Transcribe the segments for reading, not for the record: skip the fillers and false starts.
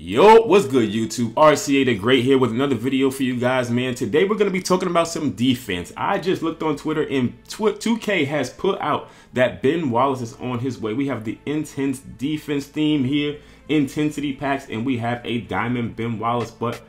Yo, what's good YouTube? RCA the Great here with another video for you guys, man. Today we're going to be talking about some defense. I just looked on Twitter and 2K has put out that Ben Wallace is on his way. We have the intense defense theme here, intensity packs, and we have a diamond Ben Wallace. But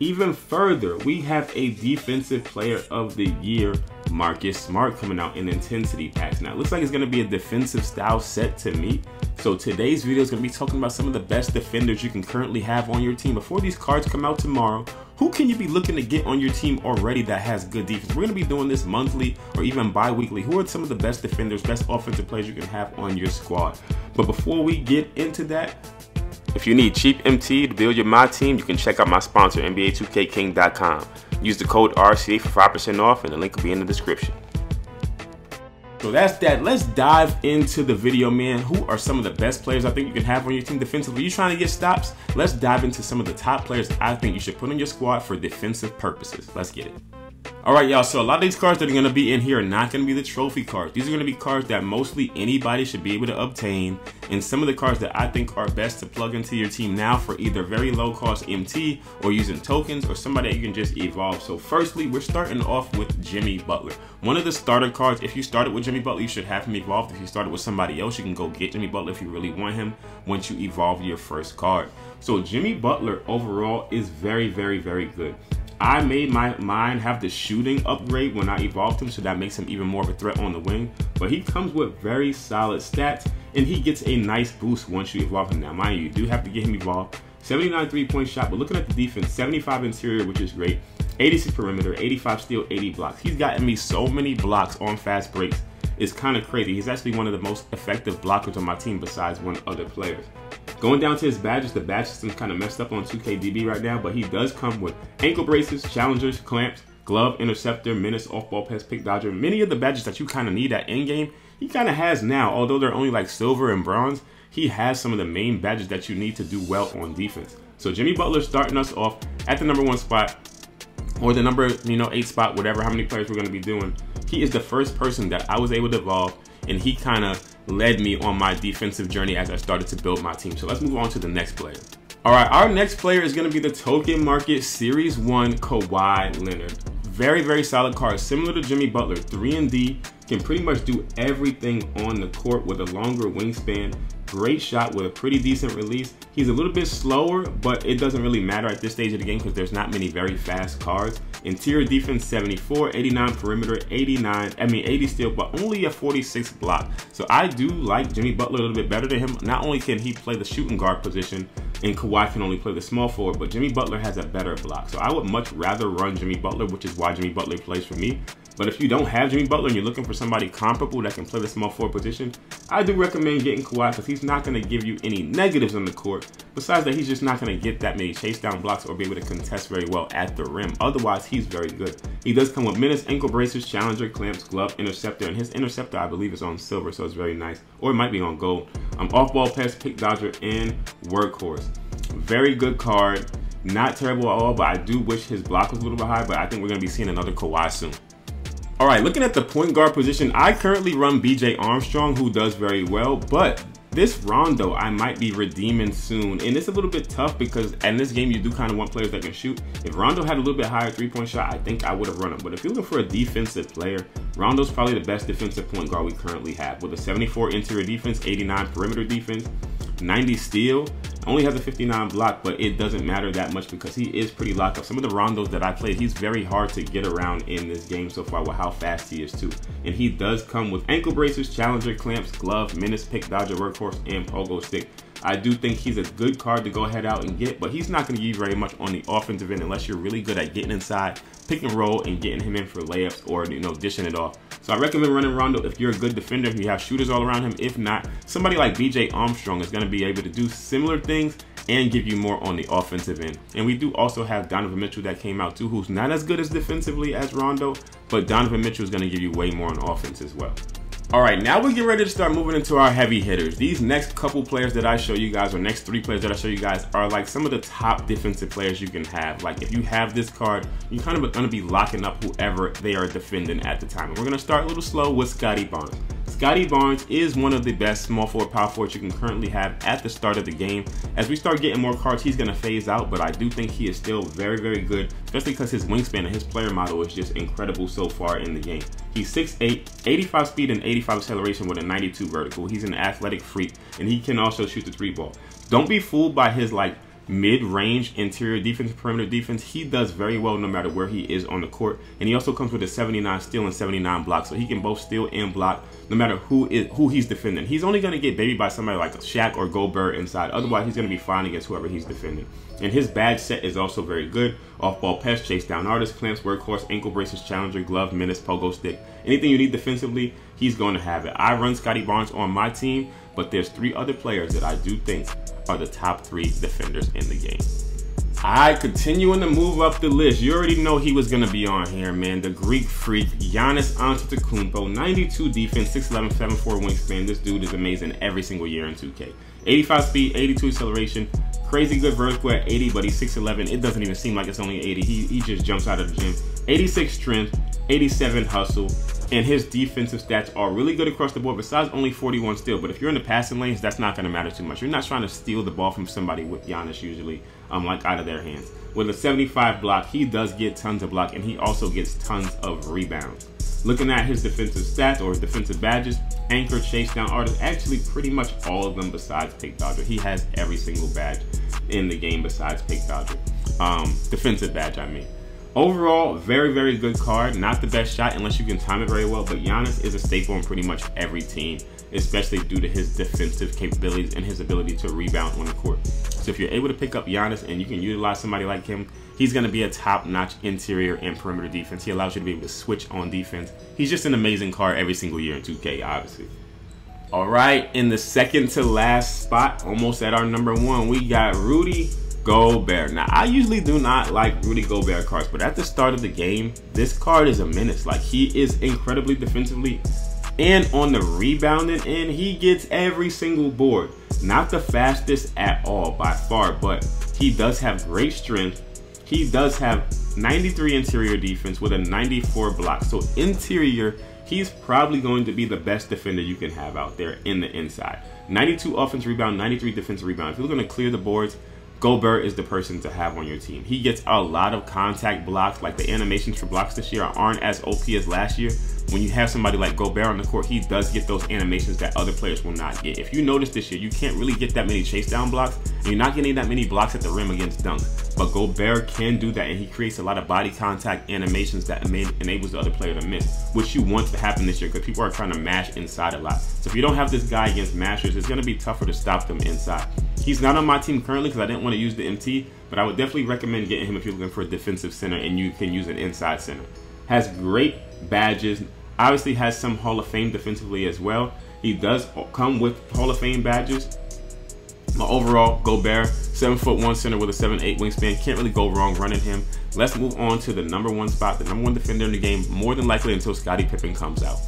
even further, we have a defensive player of the year, Marcus Smart, coming out in intensity packs. Now it looks like it's going to be a defensive style set to me. So today's video is going to be talking about some of the best defenders you can currently have on your team. Before these cards come out tomorrow, who can you be looking to get on your team already that has good defense? We're going to be doing this monthly or even bi-weekly. Who are some of the best defenders, best offensive players you can have on your squad? But before we get into that, if you need cheap MT to build your MyTeam, you can check out my sponsor, NBA2k23.com. Use the code RCA for 5% off, and the link will be in the description. So that's that. Let's dive into the video, man. Who are some of the best players I think you can have on your team defensively? You trying to get stops? Let's dive into some of the top players I think you should put on your squad for defensive purposes. Let's get it. All right, y'all, so a lot of these cards that are going to be in here are not going to be the trophy cards. These are going to be cards that mostly anybody should be able to obtain, and some of the cards that I think are best to plug into your team now for either very low cost MT or using tokens or somebody that you can just evolve. So firstly, we're starting off with Jimmy Butler. One of the starter cards, if you started with Jimmy Butler, you should have him evolved. If you started with somebody else, you can go get Jimmy Butler if you really want him once you evolve your first card. So Jimmy Butler overall is very, very, very good. I made mine have the shooting upgrade when I evolved him, so that makes him even more of a threat on the wing. But he comes with very solid stats, and he gets a nice boost once you evolve him. Now, mind you, you do have to get him evolved. 79 three-point shot, but looking at the defense, 75 interior, which is great. 86 perimeter, 85 steal, 80 blocks. He's gotten me so many blocks on fast breaks. It's kind of crazy. He's actually one of the most effective blockers on my team besides one other player. Going down to his badges, the badge system's kind of messed up on 2KDB right now, but he does come with ankle braces, challengers, clamps, glove, interceptor, menace, off-ball pass, pick dodger. Many of the badges that you kind of need at endgame, he kind of has now. Although they're only like silver and bronze, he has some of the main badges that you need to do well on defense. So Jimmy Butler starting us off at the #1 spot, or the number 8 spot, whatever, how many players we're going to be doing. He is the first person that I was able to evolve, and he kind of led me on my defensive journey as I started to build my team. So let's move on to the next player. All right, our next player is going to be the token market Series 1 Kawhi Leonard. Very, very solid card, similar to Jimmy Butler. 3&D, can pretty much do everything on the court with a longer wingspan. Great shot with a pretty decent release. He's a little bit slower, but it doesn't really matter at this stage of the game because there's not many very fast cards. Interior defense 74, 89 perimeter, 80 steal, but only a 46 block. So I do like Jimmy Butler a little bit better than him. Not only can he play the shooting guard position, and Kawhi can only play the small forward, but Jimmy Butler has a better block. So I would much rather run Jimmy Butler, which is why Jimmy Butler plays for me. But if you don't have Jimmy Butler and you're looking for somebody comparable that can play the small forward position, I do recommend getting Kawhi because he's not going to give you any negatives on the court. Besides that, he's just not going to get that many chase down blocks or be able to contest very well at the rim. Otherwise, he's very good. He does come with menace, ankle braces, challenger, clamps, glove, interceptor, and his interceptor, I believe, is on silver, so it's very nice. Or it might be on gold. Off-ball pass, pick dodger, and workhorse. Very good card. Not terrible at all, but I do wish his block was a little bit high, but I think we're going to be seeing another Kawhi soon. All right, looking at the point guard position, I currently run BJ Armstrong, who does very well, but this Rondo I might be redeeming soon. And it's a little bit tough because in this game, you do kind of want players that can shoot. If Rondo had a little bit higher three-point shot, I think I would have run him. But if you're looking for a defensive player, Rondo's probably the best defensive point guard we currently have with a 74 interior defense, 89 perimeter defense, 90 steal. Only has a 59 block, but it doesn't matter that much because he is pretty locked up. Some of the Rondos that I played, he's very hard to get around in this game so far with how fast he is too. And he does come with ankle braces, challenger, clamps, glove, menace, pick, dodger, workhorse, and pogo stick. I do think he's a good card to go ahead out and get, but he's not going to give you very much on the offensive end unless you're really good at getting inside, pick and roll, and getting him in for layups or, dishing it off. So I recommend running Rondo if you're a good defender, if you have shooters all around him. If not, somebody like BJ Armstrong is going to be able to do similar things and give you more on the offensive end. And we do also have Donovan Mitchell that came out too, who's not as good as defensively as Rondo, but Donovan Mitchell is going to give you way more on offense as well. All right, now we get ready to start moving into our heavy hitters. These next couple players that I show you guys, or next 3 players that I show you guys, are like some of the top defensive players you can have. Like if you have this card, you're kind of going to be locking up whoever they are defending at the time. And we're going to start a little slow with Scottie Barnes. Scottie Barnes is one of the best small forward, power forwards you can currently have at the start of the game. As we start getting more cards, he's going to phase out, but I do think he is still very, very good, especially because his wingspan and his player model is just incredible so far in the game. He's 6'8", 85 speed and 85 acceleration with a 92 vertical. He's an athletic freak, and he can also shoot the 3-ball. Don't be fooled by his mid-range interior defense, perimeter defense. He does very well no matter where he is on the court, and he also comes with a 79 steal and 79 block, so he can both steal and block no matter who he's defending. He's only going to get babied by somebody like Shaq or Goldberg inside. Otherwise, he's going to be fine against whoever he's defending. And his badge set is also very good. Off-ball pass, chase down artist, clamps, workhorse, ankle braces, challenger, glove, menace, pogo stick. Anything you need defensively, he's going to have it. I run Scottie Barnes on my team, but there's 3 other players that I do think are the top 3 defenders in the game. Alright, continuing to move up the list. You already know he was going to be on here, man. The Greek freak, Giannis Antetokounmpo, 92 defense, 6'11", 7'4" wingspan. This dude is amazing every single year in 2K. 85 speed, 82 acceleration, crazy good vertical at 80, but he's 6'11". It doesn't even seem like it's only 80. He just jumps out of the gym. 86 strength, 87 hustle, and his defensive stats are really good across the board, besides only 41 steal. But if you're in the passing lanes, that's not going to matter too much. You're not trying to steal the ball from somebody with Giannis usually, like out of their hands. With a 75 block, he does get tons of block, and he also gets tons of rebounds. Looking at his defensive stats or his defensive badges, anchor, chase down artist, actually pretty much all of them besides pick dodger. He has every single badge in the game besides pick dodger. Defensive badge, I mean. Overall, very, very good card. Not the best shot unless you can time it very well, but Giannis is a staple on pretty much every team, especially due to his defensive capabilities and his ability to rebound on the court. So if you're able to pick up Giannis and you can utilize somebody like him, he's going to be a top-notch interior and perimeter defense. He allows you to be able to switch on defense. He's just an amazing card every single year in 2K, obviously. All right, in the second to last spot, almost at our number 1, we got Rudy Goldberg. Now, I usually do not like Rudy Goldberg cards, but at the start of the game, this card is a menace. Like, he is incredibly defensively and on the rebounding end, he gets every single board. Not the fastest at all by far, but he does have great strength. He does have 93 interior defense with a 94 block. So interior, he's probably going to be the best defender you can have out there in the inside. 92 offense rebound, 93 defensive rebound. If you're going to clear the boards, Goldberg is the person to have on your team. He gets a lot of contact blocks. Like, the animations for blocks this year aren't as OP as last year. When you have somebody like Goldberg on the court, he does get those animations that other players will not get. If you notice this year, you can't really get that many chase down blocks, and you're not getting that many blocks at the rim against dunk. But Goldberg can do that, and he creates a lot of body contact animations that enables the other player to miss, which you want to happen this year because people are trying to mash inside a lot. So if you don't have this guy against mashers, it's going to be tougher to stop them inside. He's not on my team currently because I didn't want to use the MT, but I would definitely recommend getting him if you're looking for a defensive center and you can use an inside center. Has great badges. Obviously has some Hall of Fame defensively as well. He does come with Hall of Fame badges. But overall, Gobert, 7'1" center with a 7'8" wingspan. Can't really go wrong running him. Let's move on to the number 1 spot, the number 1 defender in the game, more than likely until Scottie Pippen comes out.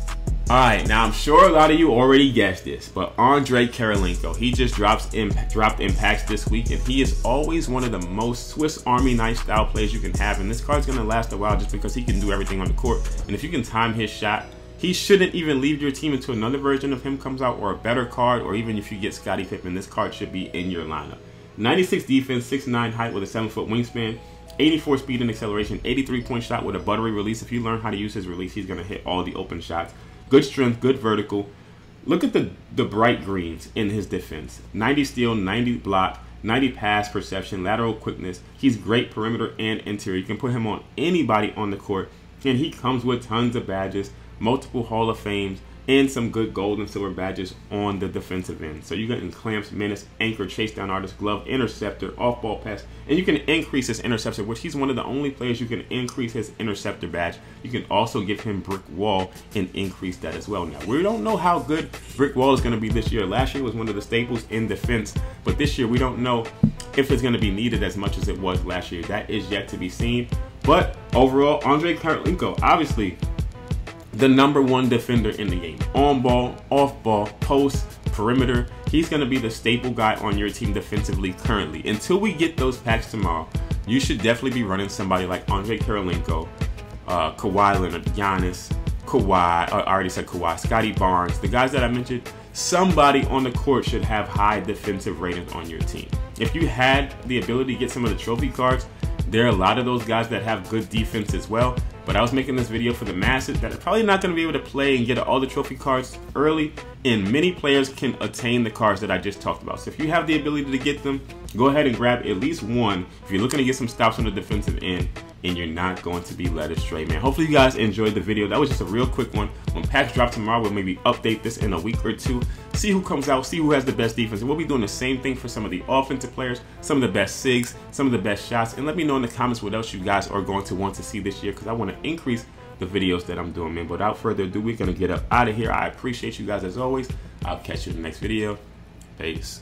All right, now I'm sure a lot of you already guessed this, but Andre Kirilenko, he just dropped impacts this week, and he is always one of the most Swiss Army knife style players you can have, and this card's gonna last a while just because he can do everything on the court, and if you can time his shot, he shouldn't even leave your team until another version of him comes out, or a better card, or even if you get Scottie Pippen, this card should be in your lineup. 96 defense, 6'9" height with a 7-foot wingspan, 84 speed and acceleration, 83-point shot with a buttery release. If you learn how to use his release, he's gonna hit all the open shots. Good strength, good vertical. Look at the bright greens in his defense. 90 steal, 90 block, 90 pass perception, lateral quickness. He's great perimeter and interior. You can put him on anybody on the court, and he comes with tons of badges, multiple Hall of Fames, and some good gold and silver badges on the defensive end. So you got clamps, menace, anchor, chase down artist, glove, interceptor, off ball pass, and you can increase his interceptor, which he's one of the only players you can increase his interceptor badge. You can also give him brick wall and increase that as well. Now, we don't know how good brick wall is going to be this year. Last year was one of the staples in defense, but this year we don't know if it's going to be needed as much as it was last year. That is yet to be seen. But overall, Andre Kirilenko, obviously the number 1 defender in the game. On ball, off ball, post, perimeter. He's going to be the staple guy on your team defensively currently. Until we get those packs tomorrow, you should definitely be running somebody like Andre Kirilenko, Kawhi Leonard, Giannis, Kawhi, I already said Kawhi, Scottie Barnes, the guys that I mentioned, somebody on the court should have high defensive ratings on your team. If you had the ability to get some of the trophy cards, there are a lot of those guys that have good defense as well. But I was making this video for the masses that are probably not going to be able to play and get all the trophy cards early, and many players can attain the cards that I just talked about. So if you have the ability to get them, go ahead and grab at least one if you're looking to get some stops on the defensive end and you're not going to be led astray, man. Hopefully you guys enjoyed the video. That was just a real quick one. When packs drop tomorrow, we'll maybe update this in a week or two, see who comes out, see who has the best defense, and we'll be doing the same thing for some of the offensive players, some of the best SIGs, some of the best shots, and let me know in the comments what else you guys are going to want to see this year, because I want to increase the videos that I'm doing, man. But without further ado, we're going to get up out of here. I appreciate you guys as always. I'll catch you in the next video. Peace.